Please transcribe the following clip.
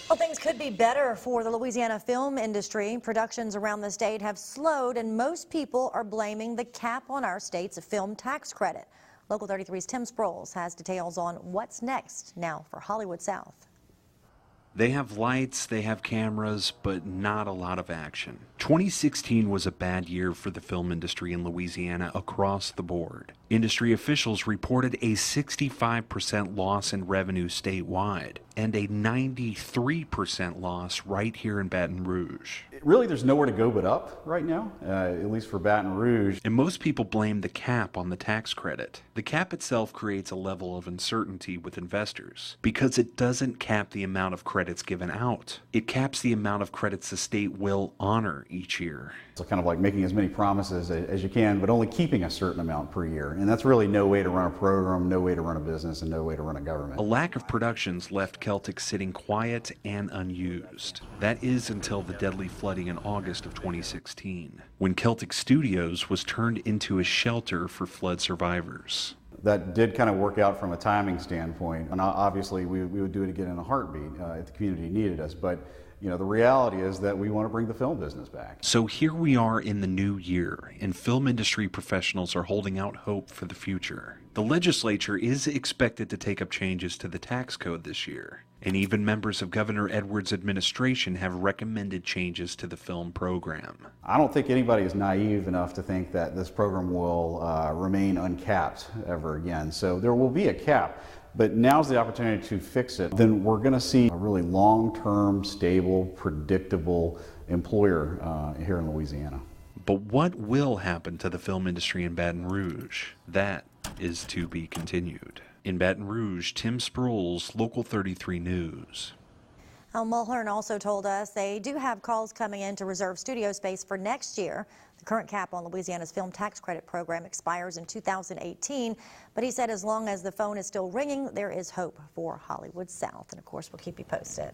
Well, things could be better for the Louisiana film industry. Productions around the state have slowed, and most people are blaming the cap on our state's film tax credit. Local 33's Tim Sproles has details on what's next now for Hollywood South. They have lights, they have cameras, but not a lot of action. 2016 was a bad year for the film industry in Louisiana across the board. Industry officials reported a 65% loss in revenue statewide and a 93% loss right here in Baton Rouge. Really, there's nowhere to go but up right now, at least for Baton Rouge. And most people blame the cap on the tax credit. The cap itself creates a level of uncertainty with investors because it doesn't cap the amount of credits given out. It caps the amount of credits the state will honor each year. It's kind of like making as many promises as you can, but only keeping a certain amount per year. And that's really no way to run a program, no way to run a business, and no way to run a government. A lack of productions left Celtic sitting quiet and unused. That is until the deadly flooding in August of 2016, when Celtic Studios was turned into a shelter for flood survivors. That did kind of work out from a timing standpoint, and obviously we would do it again in a heartbeat if the community needed us. But you know, the reality is that we want to bring the film business back. So here we are in the new year, and film industry professionals are holding out hope for the future. The legislature is expected to take up changes to the tax code this year, and even members of Governor Edwards' administration have recommended changes to the film program. I don't think anybody is naive enough to think that this program will remain uncapped ever again. So there will be a cap. But now's the opportunity to fix it. Then we're going to see a really long-term, stable, predictable employer here in Louisiana. But what will happen to the film industry in Baton Rouge? That is to be continued. In Baton Rouge, Tim Sproles, Local 33 News. Mulhearn also told us they do have calls coming in to reserve studio space for next year. The current cap on Louisiana's film tax credit program expires in 2018, but he said as long as the phone is still ringing, there is hope for Hollywood South. And of course, we'll keep you posted.